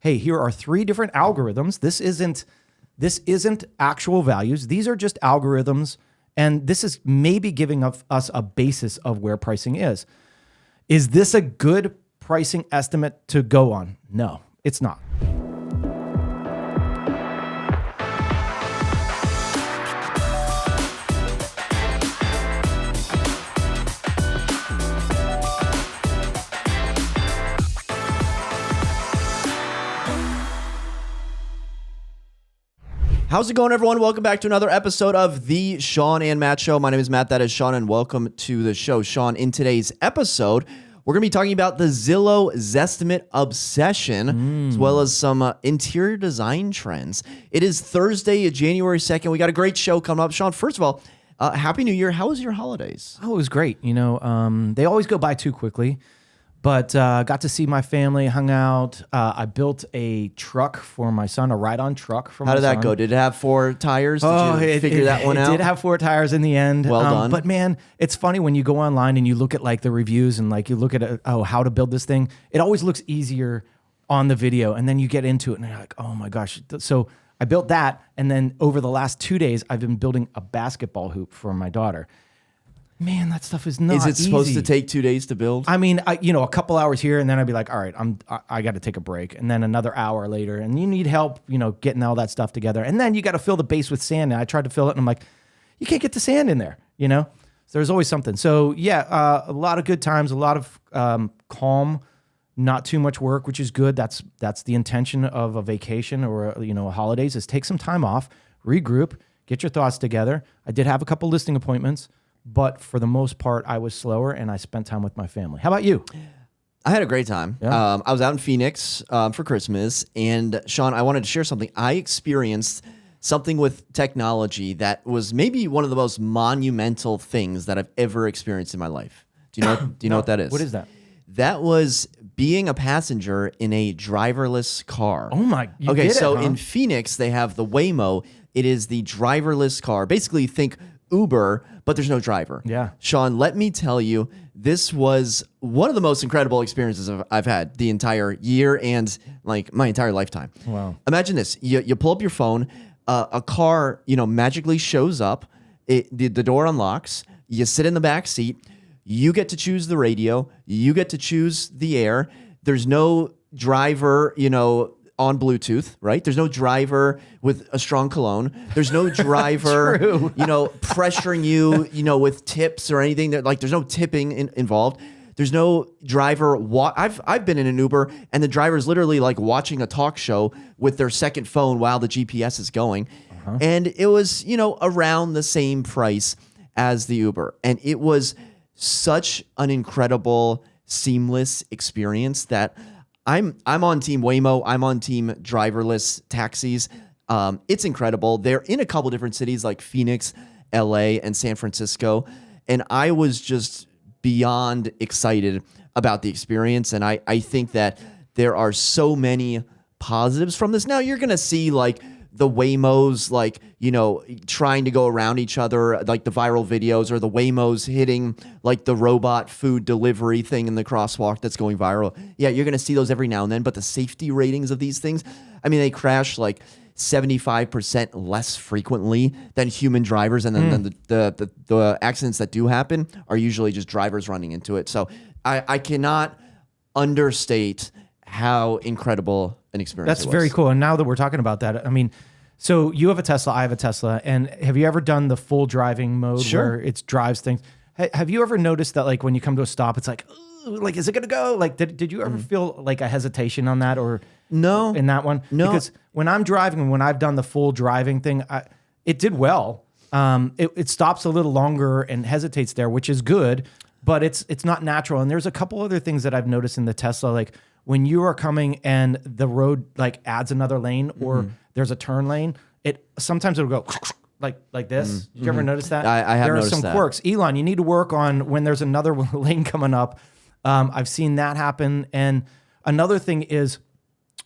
hey, here are 3 different algorithms. This isn't actual values. These are just algorithms. And this is maybe giving us a basis of where pricing is. Is this a good pricing estimate to go on? No, it's not. How's it going, everyone? Welcome back to another episode of the Shawn and Matt Show. My name is Matt. That is Shawn, and welcome to the show. Shawn, in today's episode, we're going to be talking about the Zillow Zestimate Obsession, as well as some interior design trends. It is Thursday, January 2nd. We got a great show coming up. Shawn, first of all, Happy New Year. How was your holidays? Oh, it was great. You know, they always go by too quickly. But got to see my family, hung out. I built a truck for my son, a ride-on truck for my son. How did that go? Did it have 4 tires? Did you figure that one out? It did have 4 tires in the end. Well done. But man, it's funny when you go online and you look at like the reviews and like you look at how to build this thing. It always looks easier on the video, and then you get into it and you're like, oh my gosh. So I built that, and then over the last 2 days, I've been building a basketball hoop for my daughter. Man, that stuff is not easy. Is it supposed to take 2 days to build? I mean, a couple hours here, and then I'd be like, all right, I got to take a break. And then another hour later, and you need help, getting all that stuff together. And then you got to fill the base with sand. And I tried to fill it, and I'm like, you can't get the sand in there, So there's always something. So yeah, a lot of good times, a lot of calm, not too much work, which is good. That's the intention of a vacation or a holidays is take some time off, regroup, get your thoughts together. I did have a couple listing appointments. But for the most part, I was slower, and I spent time with my family. How about you? I had a great time. Yeah. I was out in Phoenix for Christmas, and Shawn, I wanted to share something. I experienced something with technology that was maybe one of the most monumental things that I've ever experienced in my life. Do you know what that is? What is that? That was being a passenger in a driverless car. Oh my! In Phoenix, they have the Waymo. It is the driverless car. Basically, think Uber, but there's no driver. Yeah. Shawn, let me tell you, this was one of the most incredible experiences I've had the entire year and like my entire lifetime. Wow. Imagine this. You pull up your phone, a car, magically shows up, the door unlocks, you sit in the back seat, you get to choose the radio, you get to choose the air. There's no driver, on Bluetooth, right? There's no driver with a strong cologne. There's no driver, pressuring you, with tips or anything. There's no tipping involved. There's no driver. I've been in an Uber, and the driver's literally like watching a talk show with their second phone while the GPS is going. Uh-huh. And it was, around the same price as the Uber. And it was such an incredible, seamless experience that I'm on team Waymo. I'm on team driverless taxis. It's incredible. They're in a couple different cities like Phoenix, LA, and San Francisco. And I was just beyond excited about the experience. And I think that there are so many positives from this. Now you're going to see like the Waymos, trying to go around each other, like the viral videos, or the Waymos hitting like the robot food delivery thing in the crosswalk that's going viral. Yeah, you're going to see those every now and then, but the safety ratings of these things, they crash like 75% less frequently than human drivers. And then the accidents that do happen are usually just drivers running into it. So I cannot understate how incredible an experience That's very cool. And now that we're talking about that, so you have a Tesla, I have a Tesla, and have you ever done the full driving mode where it drives things? Have you ever noticed that like when you come to a stop, it's like, is it going to go? Like, did you ever feel like a hesitation on that or no in that one? No. Because when I'm driving and when I've done the full driving thing, it did well. It stops a little longer and hesitates there, which is good, but it's not natural. And there's a couple other things that I've noticed in the Tesla, like when you are coming and the road like adds another lane or there's a turn lane, sometimes it'll go like this. Did you ever notice that? I have noticed that. There are some quirks. Elon, you need to work on when there's another lane coming up. I've seen that happen. And another thing is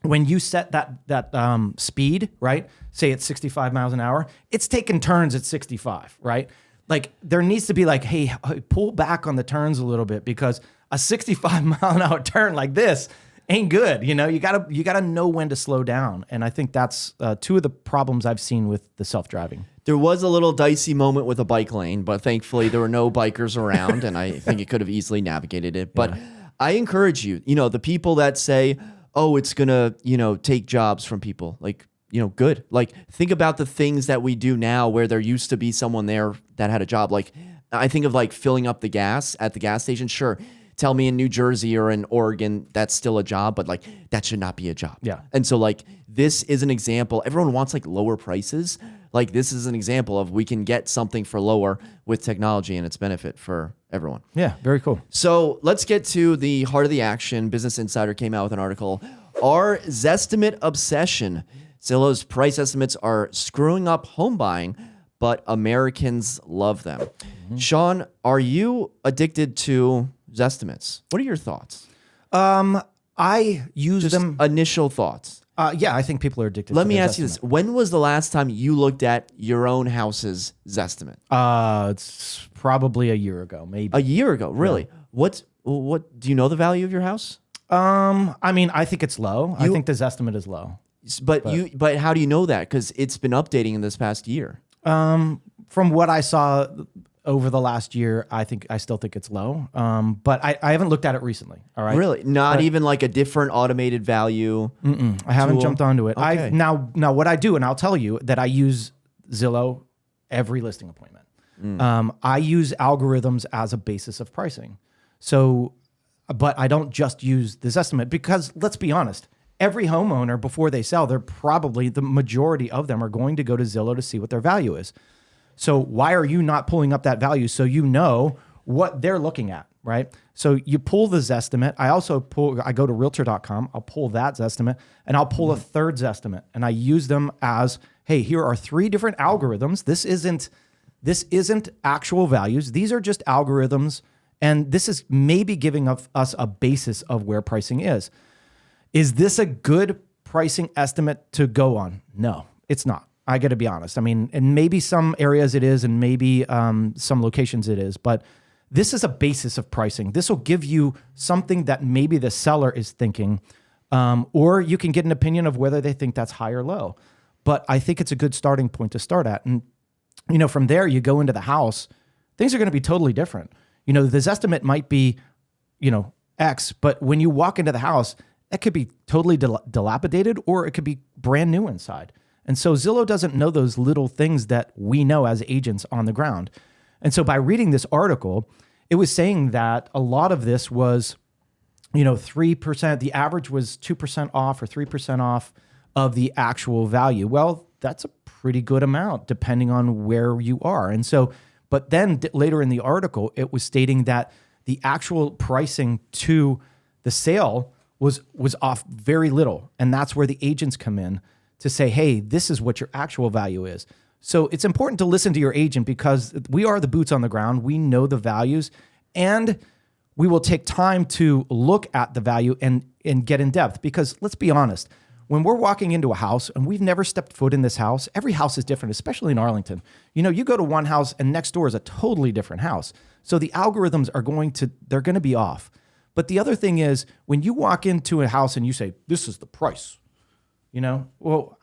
when you set that speed, right? Say it's 65 miles an hour, it's taking turns at 65, right? Like there needs to be like, hey, pull back on the turns a little bit because a 65 mile an hour turn like this, ain't good. You gotta know when to slow down. And I think that's two of the problems I've seen with the self-driving. There was a little dicey moment with a bike lane, but thankfully there were no bikers around, and I think it could have easily navigated it. But I encourage you, the people that say, oh, it's going to, take jobs from people, like, good. Like, think about the things that we do now where there used to be someone there that had a job. Like, I think of like filling up the gas at the gas station. Sure. Tell me in New Jersey or in Oregon, that's still a job, but like that should not be a job. Yeah. And so like this is an example. Everyone wants like lower prices. Like this is an example of we can get something for lower with technology and its benefit for everyone. Yeah, very cool. So let's get to the heart of the action. Business Insider came out with an article. Our Zestimate Obsession. Zillow's price estimates are screwing up home buying, but Americans love them. Mm-hmm. Shawn, are you addicted to Zestimates? What are your thoughts? I use Just them. Initial thoughts. Yeah, I think people are addicted. Let to me their ask you Zestimate. this: when was the last time you looked at your own house's Zestimate? It's probably a year ago, maybe. A year ago, really? Yeah. What do you know the value of your house? I mean, I think it's low. I think the Zestimate is low. But how do you know that? Because it's been updating in this past year. From what I saw over the last year, I still think it's low. But I haven't looked at it recently. All right. Really? Not even like a different automated value? I haven't jumped onto it. Okay. Now what I do, and I'll tell you that I use Zillow every listing appointment. I use algorithms as a basis of pricing. So, but I don't just use this estimate because let's be honest, every homeowner before they sell, the majority of them are going to go to Zillow to see what their value is. So why are you not pulling up that value so you know what they're looking at, right? So you pull the Zestimate. I go to realtor.com, I'll pull that Zestimate, and I'll pull a third Zestimate, and I use them as, hey, here are 3 different algorithms. This isn't actual values. These are just algorithms, and this is maybe giving us a basis of where pricing is. Is this a good pricing estimate to go on? No, it's not. I got to be honest. I mean, and maybe some areas it is, and maybe some locations it is, but this is a basis of pricing. This will give you something that maybe the seller is thinking, or you can get an opinion of whether they think that's high or low. But I think it's a good starting point to start at. And, from there, you go into the house, things are going to be totally different. The Zestimate might be, X, but when you walk into the house, that could be totally dilapidated, or it could be brand new inside. And so Zillow doesn't know those little things that we know as agents on the ground. And so by reading this article, it was saying that a lot of this was, 3%, the average was 2% off or 3% off of the actual value. Well, that's a pretty good amount depending on where you are. And so, but then later in the article, it was stating that the actual pricing to the sale was off very little. And that's where the agents come in to say, hey, this is what your actual value is. So it's important to listen to your agent because we are the boots on the ground. We know the values, and we will take time to look at the value and get in depth. Because let's be honest, when we're walking into a house and we've never stepped foot in this house, every house is different, especially in Arlington. You go to one house and next door is a totally different house. So the algorithms they're going to be off. But the other thing is when you walk into a house and you say, this is the price, well,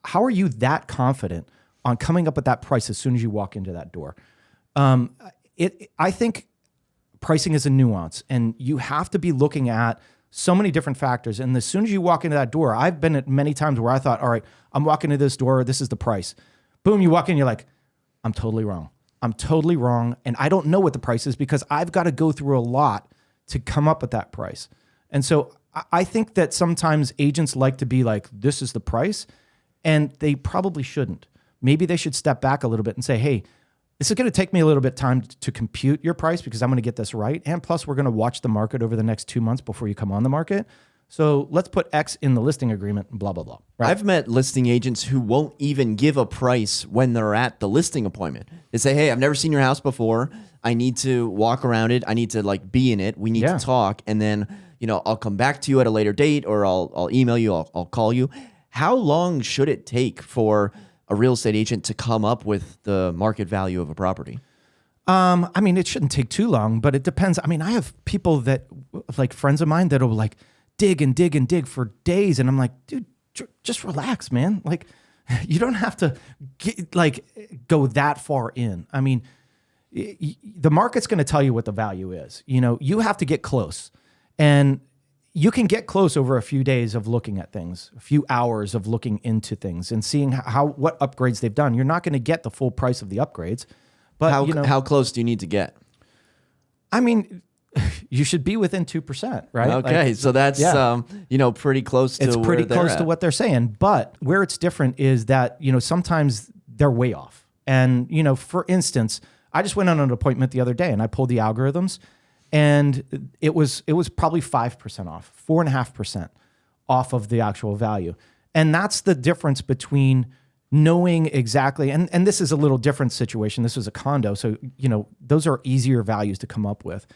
how are you that confident on coming up with that price as soon as you walk into that door? I think pricing is a nuance, and you have to be looking at so many different factors. And as soon as you walk into that door, I've been at many times where I thought, all right, I'm walking into this door, this is the price. Boom, you walk in, you're like, I'm totally wrong. And I don't know what the price is because I've got to go through a lot to come up with that price. And so I think that sometimes agents like to be like, this is the price, and they probably shouldn't. Maybe they should step back a little bit and say, hey, this is going to take me a little bit of time to compute your price because I'm going to get this right. And plus, we're going to watch the market over the next 2 months before you come on the market. So let's put X in the listing agreement, blah, blah, blah. Right? I've met listing agents who won't even give a price when they're at the listing appointment. They say, hey, I've never seen your house before. I need to walk around it. I need to be in it. We need to talk. And then, I'll come back to you at a later date, or I'll email you, I'll call you. How long should it take for a real estate agent to come up with the market value of a property? It shouldn't take too long, but it depends. I have people that, like friends of mine, that'll dig and dig and dig for days. And I'm like, dude, just relax, man. Like, you don't have to go that far in. I mean, the market's going to tell you what the value is. You have to get close, and you can get close over a few days of looking at things, a few hours of looking into things and seeing what upgrades they've done. You're not going to get the full price of the upgrades, but how close do you need to get? I mean, you should be within 2%, right? Okay, so that's pretty close to it's pretty close to what they're saying. But where it's different is that sometimes they're way off. And for instance, I just went on an appointment the other day and I pulled the algorithms, and it was probably 5% off, 4.5% off of the actual value. And that's the difference between knowing exactly, and this is a little different situation. This was a condo, so those are easier values to come up with.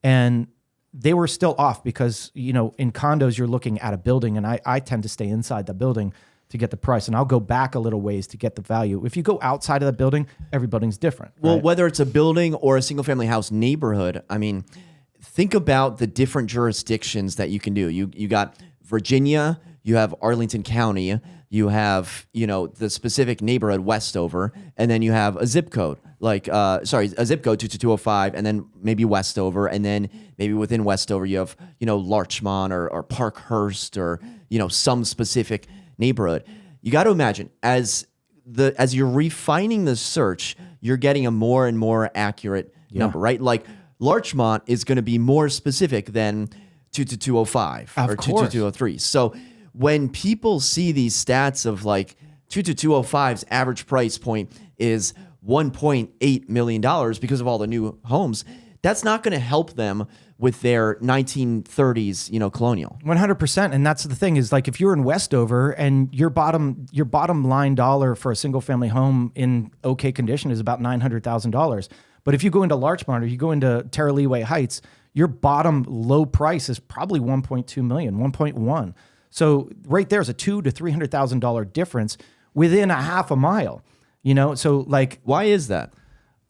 And they were still off because, in condos, you're looking at a building, and I tend to stay inside the building to get the price, and I'll go back a little ways to get the value. If you go outside of the building, every building's different. Well, right? Whether it's a building or a single family house neighborhood, I mean, think about the different jurisdictions that you can do. You got Virginia, you have Arlington County, you have, the specific neighborhood Westover, and then you have a zip code, a zip code 22205, and then maybe Westover, and then maybe within Westover you have, Larchmont or Parkhurst or, some specific neighborhood. You got to imagine as you're refining the search, you're getting a more and more accurate number, right? Like Larchmont is going to be more specific than 22205 or 22203. So when people see these stats of like 22205's average price point is $1.8 million because of all the new homes, that's not going to help them with their 1930s, colonial. 100%. And that's the thing is, like, if you're in Westover and your bottom line dollar for a single family home in okay condition is about $900,000. But if you go into Larchmont or you go into Terraleeway Heights, your bottom low price is probably 1.2 million, 1.1. So right there's a $200,000 to $300,000 difference within a half a mile. So like, why is that?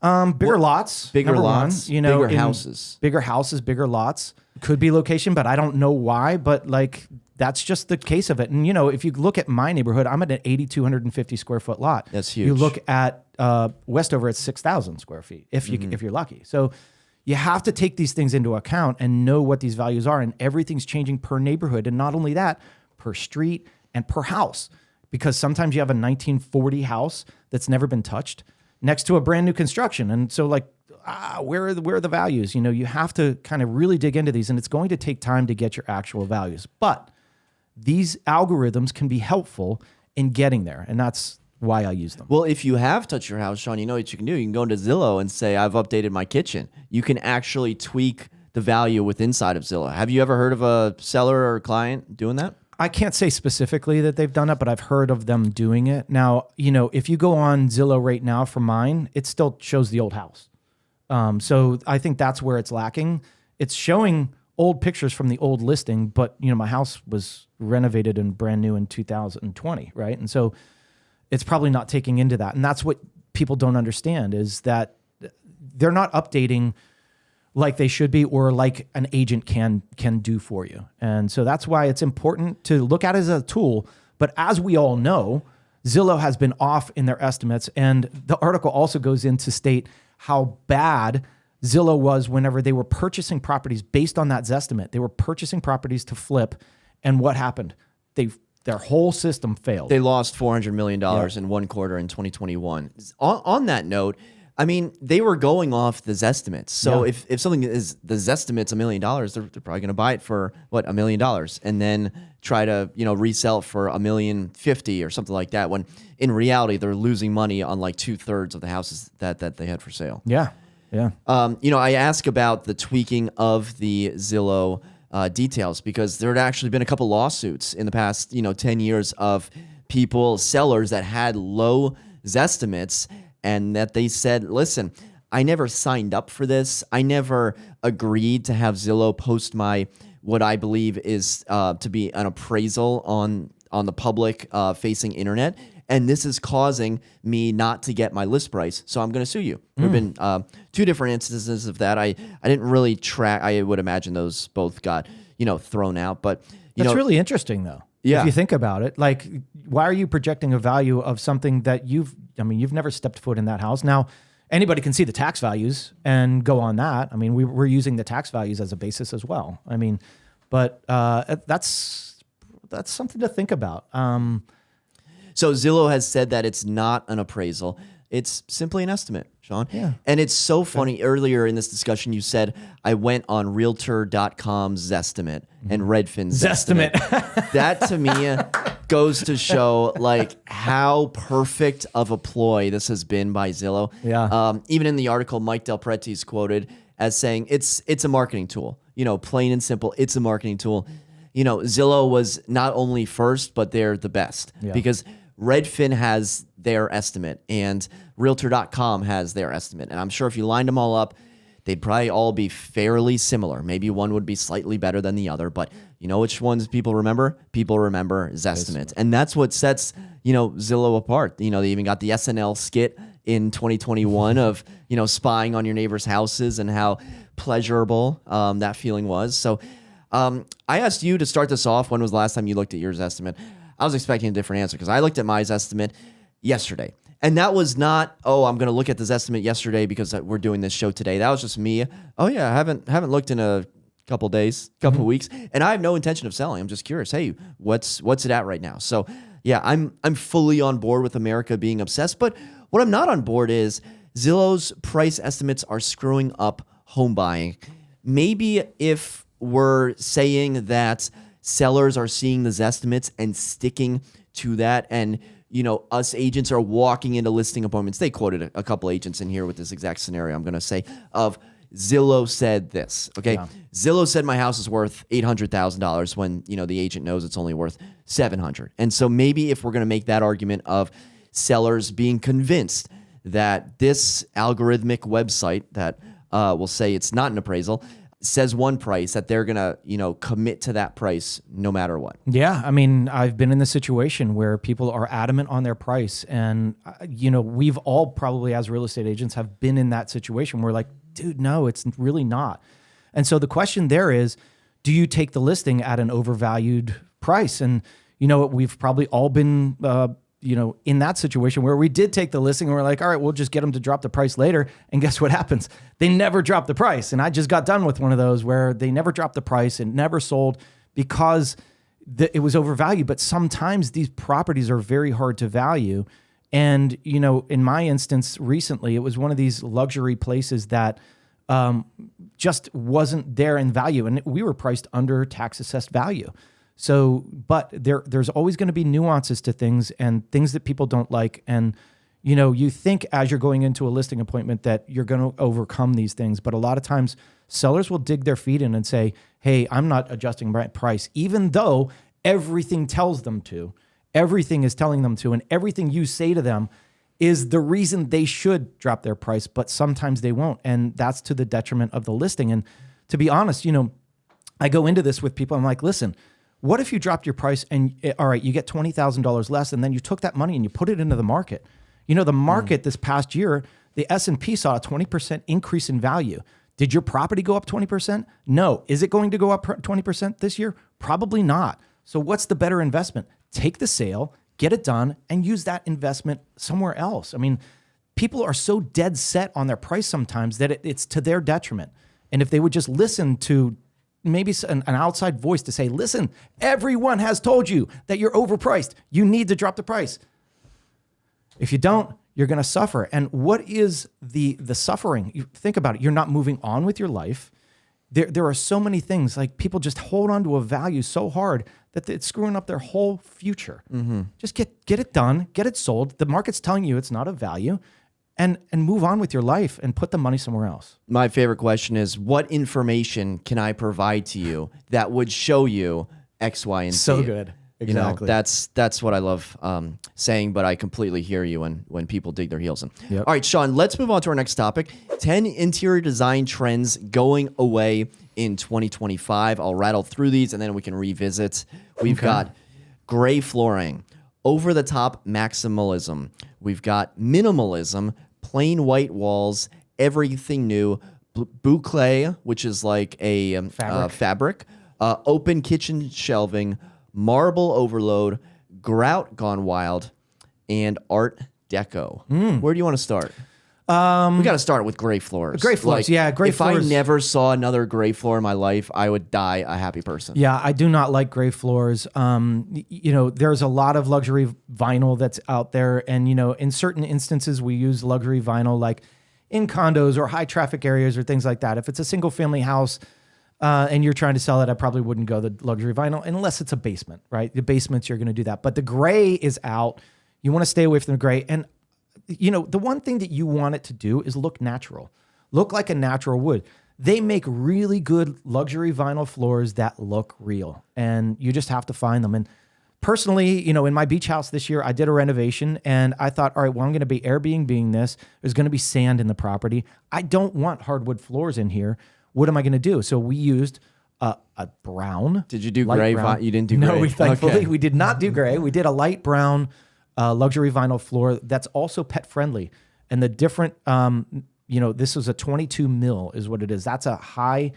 Bigger lots, bigger lots, bigger houses, bigger lots. Could be location, but I don't know why. But like, that's just the case of it. And if you look at my neighborhood, I'm at an 8,250 square foot lot. That's huge. You look at Westover, it's 6,000 square feet if you're lucky. So you have to take these things into account and know what these values are. And everything's changing per neighborhood, and not only that, per street and per house. Because sometimes you have a 1940 house that's never been touched next to a brand new construction. And so like, where are the values? You have to kind of really dig into these, and it's going to take time to get your actual values. But these algorithms can be helpful in getting there, and that's why I use them. Well, if you have touched your house, Shawn, you know what you can do. You can go into Zillow and say, I've updated my kitchen. You can actually tweak the value with inside of Zillow. Have you ever heard of a seller or client doing that? I can't say specifically that they've done it, but I've heard of them doing it. Now, if you go on Zillow right now for mine, it still shows the old house. So I think that's where it's lacking. It's showing old pictures from the old listing, but my house was renovated and brand new in 2020, right? And so it's probably not taking into that. And that's what people don't understand, is that they're not updating like they should be, or like an agent can do for you. And so that's why it's important to look at it as a tool. But as we all know, Zillow has been off in their estimates. And the article also goes in to state how bad Zillow was whenever they were purchasing properties based on that Zestimate. They were purchasing properties to flip. And what happened? Their whole system failed. They lost $400 million in one quarter in 2021. On that note, I mean, they were going off the Zestimates. So if something is the Zestimate's $1 million, they're probably going to buy it for $1 million, and then try to resell it for $1,050,000 or something like that. When in reality, they're losing money on like 2/3 of the houses that they had for sale. Yeah. I ask about the tweaking of the Zillow details because there had actually been a couple lawsuits in the past 10 years of sellers that had low Zestimates, and that they said, listen, I never signed up for this. I never agreed to have Zillow post my, what I believe is to be an appraisal on the public facing internet. And this is causing me not to get my list price. So I'm going to sue you. There have been two different instances of that. I didn't really track. I would imagine those both got, thrown out. But, That's really interesting, though. Yeah. If you think about it, like, why are you projecting a value of something that you've never stepped foot in that house? Now, anybody can see the tax values and go on that. I mean, we're using the tax values as a basis as well. I mean, but that's something to think about. So Zillow has said that it's not an appraisal. It's simply an estimate, Shawn. Yeah. And it's so funny. Earlier in this discussion, you said, I went on Realtor.com's Zestimate and Redfin's Zestimate. That to me goes to show like how perfect of a ploy this has been by Zillow. Yeah. Even in the article, Mike Del Preti's quoted as saying it's a marketing tool. Plain and simple, it's a marketing tool. Zillow was not only first, but they're the best because Redfin has their estimate and Realtor.com has their estimate. And I'm sure if you lined them all up, they'd probably all be fairly similar. Maybe one would be slightly better than the other, but you know which ones people remember? People remember Zestimates. And that's what sets, Zillow apart. They even got the SNL skit in 2021 of, spying on your neighbor's houses and how pleasurable that feeling was. So I asked you to start this off. When was the last time you looked at your Zestimate? I was expecting a different answer because I looked at my Zestimate yesterday. And that was not, I'm going to look at the Zestimate yesterday because we're doing this show today. That was just me. Oh yeah, I haven't looked in a couple days, couple weeks, and I have no intention of selling. I'm just curious. Hey, what's it at right now? So yeah, I'm fully on board with America being obsessed. But what I'm not on board is Zillow's price estimates are screwing up home buying. Maybe if we're saying that sellers are seeing the Zestimates and sticking to that, and us agents are walking into listing appointments. They quoted a couple agents in here with this exact scenario. I'm going to say of Zillow said this. Okay, Zillow said my house is worth $800,000 when the agent knows it's only worth $700,000. And so maybe if we're going to make that argument of sellers being convinced that this algorithmic website that will say it's not an appraisal says one price, that they're gonna commit to that price no matter what. Yeah, I've been in the situation where people are adamant on their price, and we've all probably as real estate agents have been in that situation where like, dude, no, it's really not. And so the question there is, do you take the listing at an overvalued price? And we've probably all been in that situation where we did take the listing and we're like, all right, we'll just get them to drop the price later. And guess what happens? They never drop the price. And I just got done with one of those where they never dropped the price and never sold because it was overvalued. But sometimes these properties are very hard to value. And, in my instance recently, it was one of these luxury places that just wasn't there in value. And we were priced under tax assessed value. So, but there's always going to be nuances to things and things that people don't like. And, you think as you're going into a listing appointment that you're going to overcome these things. But a lot of times sellers will dig their feet in and say, hey, I'm not adjusting my price, even though everything tells them to, everything is telling them to, and everything you say to them is the reason they should drop their price. But sometimes they won't. And that's to the detriment of the listing. And to be honest, I go into this with people. I'm like, listen, what if you dropped your price and, all right, you get $20,000 less, and then you took that money and you put it into the market? The market this past year, the S&P saw a 20% increase in value. Did your property go up 20%? No. Is it going to go up 20% this year? Probably not. So what's the better investment? Take the sale, get it done, and use that investment somewhere else. People are so dead set on their price sometimes that it's to their detriment. And if they would just listen to maybe an outside voice to say, listen, everyone has told you that you're overpriced. You need to drop the price. If you don't, you're going to suffer. And what is the suffering? You think about it. You're not moving on with your life. There are so many things, like people just hold on to a value so hard that it's screwing up their whole future. Mm-hmm. Just get it done, get it sold. The market's telling you it's not of value. And move on with your life and put the money somewhere else. My favorite question is, what information can I provide to you that would show you X, Y, and Z? So good. Exactly. That's what I love saying, but I completely hear you when people dig their heels in. Yep. All right, Shawn, let's move on to our next topic. 10 interior design trends going away in 2025. I'll rattle through these and then we can revisit. We've got gray flooring, over-the-top maximalism. We've got minimalism, plain white walls, everything new, boucle, which is like a fabric, open kitchen shelving, marble overload, grout gone wild, and art deco. Where do you want to start? We got to start with gray floors. Gray floors, yeah, gray floors. If I never saw another gray floor in my life, I would die a happy person. Yeah, I do not like gray floors. There's a lot of luxury vinyl that's out there. And, in certain instances, we use luxury vinyl, like in condos or high traffic areas or things like that. If it's a single family house and you're trying to sell it, I probably wouldn't go the luxury vinyl unless it's a basement, right? The basements, you're going to do that. But the gray is out. You want to stay away from the gray. And the one thing that you want it to do is look natural, look like a natural wood. They make really good luxury vinyl floors that look real, and you just have to find them. And personally, in my beach house this year, I did a renovation and I thought, all right, well, I'm going to be Airbnb-ing this. There's going to be sand in the property. I don't want hardwood floors in here. What am I going to do? So we used a brown. Did you do gray? You didn't do gray? No, thankfully we did not do gray. We did a light brown luxury vinyl floor that's also pet friendly. And the different, this is a 22 mil is what it is. That's a high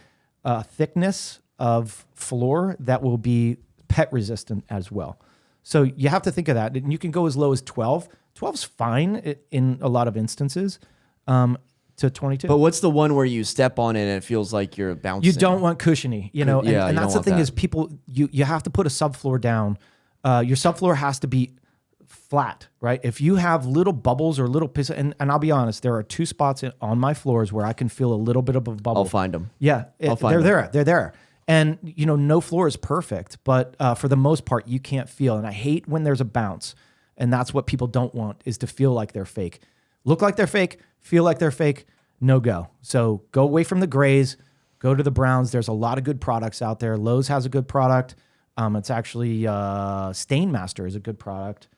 thickness of floor that will be pet resistant as well. So you have to think of that. And you can go as low as 12. 12's fine in a lot of instances. To 22. But what's the one where you step on it and it feels like you're bouncing? You don't want cushiony, and that's the thing is people, you have to put a subfloor down. Your subfloor has to be flat, right? If you have little bubbles or little pieces, and I'll be honest, there are two spots on my floors where I can feel a little bit of a bubble. I'll find them. Yeah, they're there. And, no floor is perfect, but for the most part, you can't feel. And I hate when there's a bounce. And that's what people don't want, is to feel like they're fake. Look like they're fake, feel like they're fake, no go. So go away from the grays, go to the browns. There's a lot of good products out there. Lowe's has a good product. It's actually Stainmaster is a good product.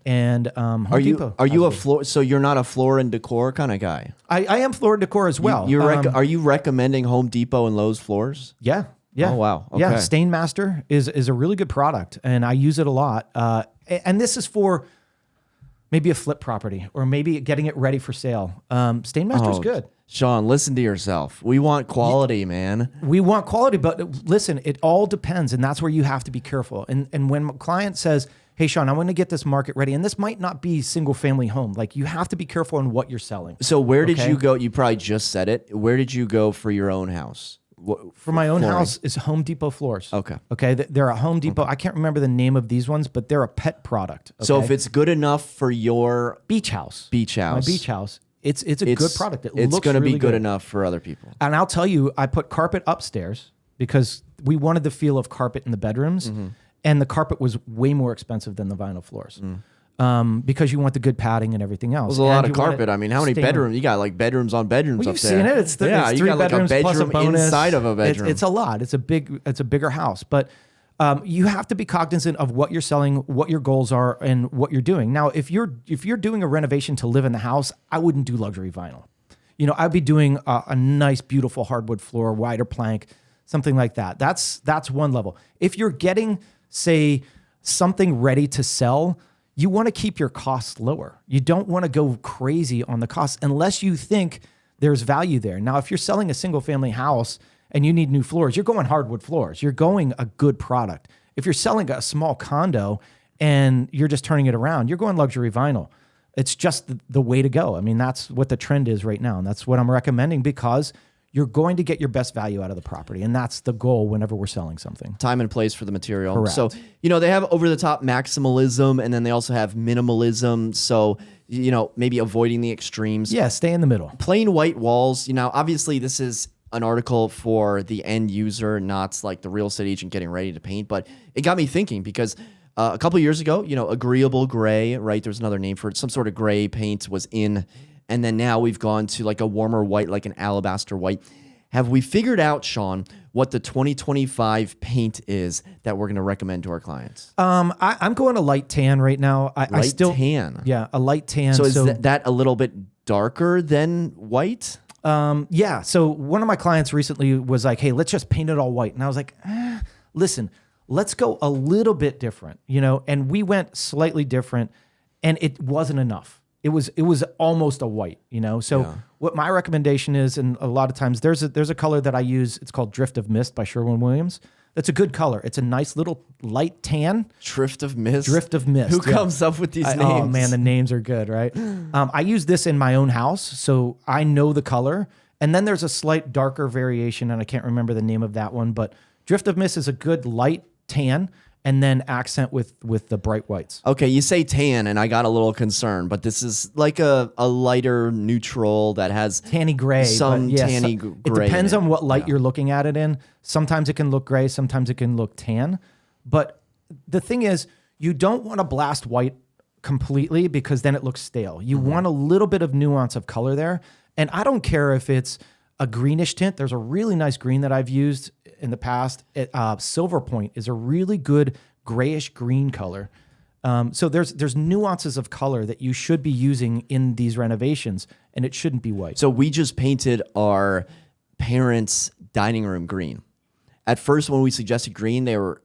And Home Depot. Are you a floor? So you're not a floor and decor kind of guy? I am floor and decor as well. Are you recommending Home Depot and Lowe's floors? Yeah. Oh, wow. Okay. Yeah, Stainmaster is a really good product, and I use it a lot. And this is for maybe a flip property or maybe getting it ready for sale. Stainmaster's good. Shawn, listen to yourself. We want quality, man. We want quality, but listen, it all depends, and that's where you have to be careful. And when a client says, hey, Shawn, I want to get this market ready, and this might not be single family home, like you have to be careful on what you're selling. So where did you go? You probably just said it. Where did you go for your own house? For my own house is Home Depot floors. Okay. They're a Home Depot. I can't remember the name of these ones, but they're a pet product. Okay? So if it's good enough for your beach house, my beach house, it's a good product. It's going to be good enough for other people. And I'll tell you, I put carpet upstairs because we wanted the feel of carpet in the bedrooms, and the carpet was way more expensive than the vinyl floors. Because you want the good padding and everything else. There's a lot of carpet. I mean, how many bedrooms? You got like bedrooms on bedrooms up there. You've seen it. It's you three got like bedrooms a plus a bedroom bonus. inside of a bedroom. It's a lot. It's a bigger house. But you have to be cognizant of what you're selling, what your goals are, and what you're doing. Now, if you're doing a renovation to live in the house, I wouldn't do luxury vinyl. I'd be doing a nice, beautiful hardwood floor, wider plank, something like that. That's one level. If you're getting, say, something ready to sell, you want to keep your costs lower. You don't want to go crazy on the costs unless you think there's value there. Now, if you're selling a single family house and you need new floors, you're going hardwood floors. You're going a good product. If you're selling a small condo and you're just turning it around, you're going luxury vinyl. It's just the way to go. I mean, that's what the trend is right now. And that's what I'm recommending because you're going to get your best value out of the property. And that's the goal whenever we're selling something. Time and place for the material. Correct. So, they have over-the-top maximalism, and then they also have minimalism. So, maybe avoiding the extremes. Yeah, stay in the middle. Plain white walls. Obviously this is an article for the end user, not like the real estate agent getting ready to paint. But it got me thinking because a couple of years ago, agreeable gray, right? There's another name for it. Some sort of gray paint was in. And then now we've gone to like a warmer white, like an alabaster white. Have we figured out, Shawn, what the 2025 paint is that we're going to recommend to our clients? I'm going a light tan right now. Light tan? Yeah, a light tan. So is that a little bit darker than white? Yeah. So one of my clients recently was like, hey, let's just paint it all white. And I was like, listen, let's go a little bit different, and we went slightly different and it wasn't enough. It was almost a white, So what my recommendation is, and a lot of times there's a color that I use. It's called Drift of Mist by Sherwin-Williams. That's a good color. It's a nice little light tan. Drift of Mist. Drift of Mist. Who comes up with these names? Oh man, the names are good, right? I use this in my own house, so I know the color. And then there's a slight darker variation, and I can't remember the name of that one, but Drift of Mist is a good light tan, and then accent with the bright whites. Okay, you say tan, and I got a little concerned, but this is like a lighter neutral that has tanny gray. Some tanny It gray. depends in on what light you're looking at it in. Sometimes it can look gray, sometimes it can look tan. But the thing is, you don't want to blast white completely because then it looks stale. You want a little bit of nuance of color there. And I don't care if it's a greenish tint. There's a really nice green that I've used in the past. Silver Point is a really good grayish green color. So there's nuances of color that you should be using in these renovations, and it shouldn't be white. So we just painted our parents' dining room green. At first, when we suggested green, they were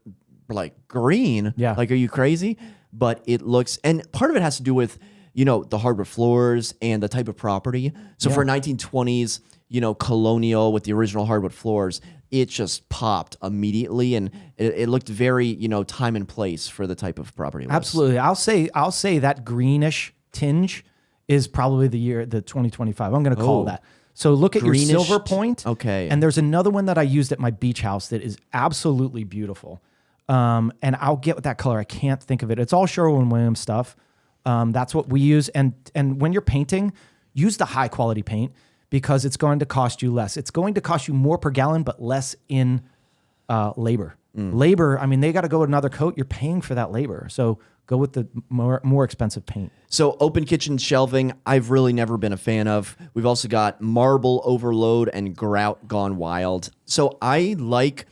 like, green? Yeah. Like, are you crazy? But it looks, and part of it has to do with, the hardwood floors and the type of property. So for 1920s, colonial with the original hardwood floors, it just popped immediately, and it looked very, time and place for the type of property it was. Absolutely. I'll say that greenish tinge is probably the 2025. I'm going to call that. So look at your Greenish Silver Point. Okay. And there's another one that I used at my beach house that is absolutely beautiful. And I'll get with that color. I can't think of it. It's all Sherwin-Williams stuff. That's what we use. And when you're painting, use the high quality paint because it's going to cost you less. It's going to cost you more per gallon, but less in labor. Labor, I mean, they got to go with another coat. You're paying for that labor. So go with the more expensive paint. So open kitchen shelving, I've really never been a fan of. We've also got marble overload and grout gone wild. So I like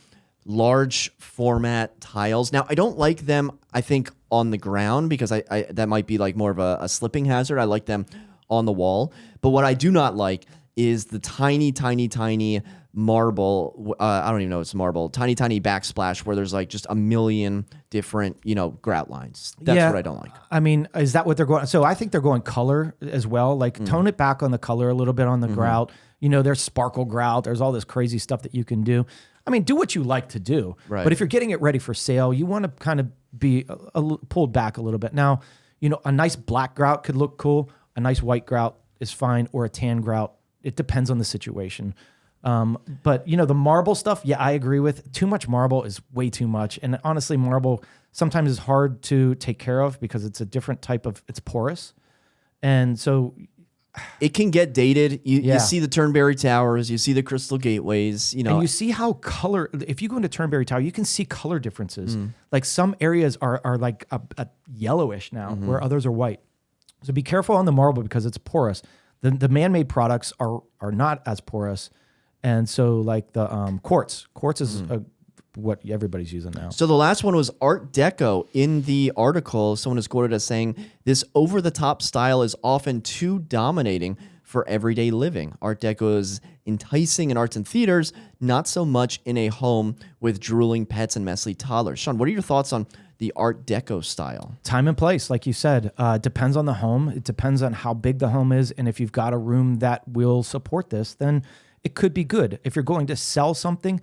large format tiles. Now, I don't like them, I think, on the ground because I that might be like more of a slipping hazard. I like them on the wall. But what I do not like is the tiny, tiny, tiny marble. I don't even know it's marble. Tiny, tiny backsplash where there's like just a million different, grout lines. That's what I don't like. I mean, is that what they're going? So I think they're going color as well. Like tone it back on the color a little bit on the grout. There's sparkle grout. There's all this crazy stuff that you can do. I mean, do what you like to do. Right. But if you're getting it ready for sale, you want to kind of be pulled back a little bit. Now, a nice black grout could look cool. A nice white grout is fine, or a tan grout. It depends on the situation. But the marble stuff, yeah, I agree with. Too much marble is way too much. And honestly, marble sometimes is hard to take care of because it's a different type of, it's porous. And so it can get dated. You see the Turnberry Towers, you see the Crystal Gateways, And you see how color, if you go into Turnberry Tower, you can see color differences. Like some areas are like a yellowish now, where others are white. So be careful on the marble because it's porous. The man-made products are not as porous. And so like the quartz is what everybody's using now. So the last one was Art Deco. In the article, someone is quoted as saying, this over-the-top style is often too dominating for everyday living. Art Deco is enticing in arts and theaters, not so much in a home with drooling pets and messy toddlers. Shawn, what are your thoughts on the Art Deco style? Time and place, like you said, depends on the home. It depends on how big the home is. And if you've got a room that will support this, then it could be good. If you're going to sell something,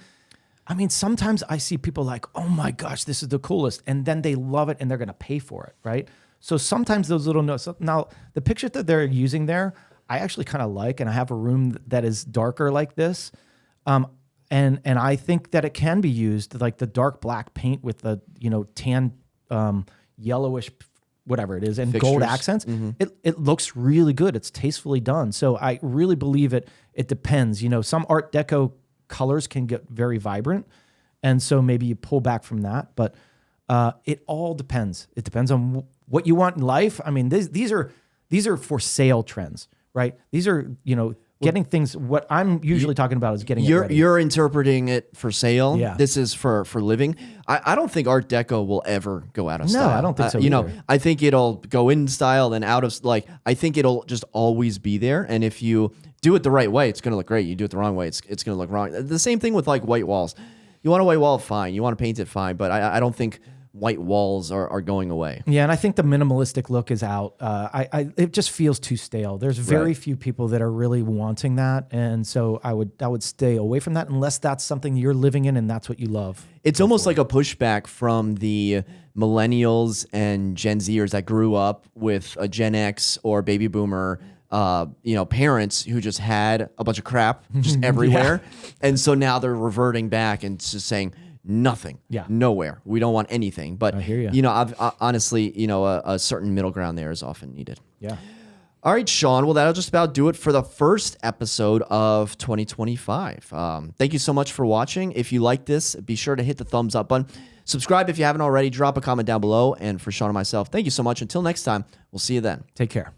I mean, sometimes I see people like, oh my gosh, this is the coolest. And then they love it and they're going to pay for it, right? So sometimes those little notes. Now, the picture that they're using there, I actually kind of like, and I have a room that is darker like this. And I think that it can be used, like the dark black paint with the, tan, yellowish, whatever it is, and fixtures. Gold accents. It looks really good. It's tastefully done. So I really believe it depends. Some Art Deco colors can get very vibrant. And so maybe you pull back from that, but it all depends. It depends on what you want in life. I mean, these are for sale trends, right? These are, getting things. What I'm usually talking about is getting it ready. You're interpreting it for sale. Yeah. This is for living. I don't think Art Deco will ever go out of style. No, I don't think so either. I think it'll go in style and out of, I think it'll just always be there. And if you do it the right way, it's going to look great. You do it the wrong way, it's going to look wrong. The same thing with like white walls. You want a white wall, fine. You want to paint it, fine. But I don't think white walls are going away. Yeah, and I think the minimalistic look is out. It just feels too stale. There's very few people that are really wanting that, and so I would stay away from that unless that's something you're living in and that's what you love. It's almost like a pushback from the millennials and Gen Zers that grew up with a Gen X or baby boomer, parents who just had a bunch of crap just everywhere, and so now they're reverting back and just saying nothing, nowhere. We don't want anything. But I hear you. Honestly, a certain middle ground there is often needed. Yeah. All right, Shawn. Well, that'll just about do it for the first episode of 2025. Thank you so much for watching. If you like this, be sure to hit the thumbs up button. Subscribe if you haven't already. Drop a comment down below. And for Shawn and myself, thank you so much. Until next time, we'll see you then. Take care.